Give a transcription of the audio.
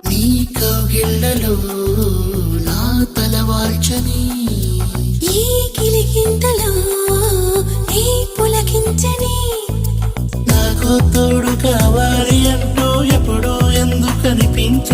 నీ కౌగిళ్లలో నా తలవాల్చని ఈ కిలికింతలో ఈ పులకించని నాకు తోడు కావాలి అంటూ ఎప్పుడూ ఎందుకు కనిపించ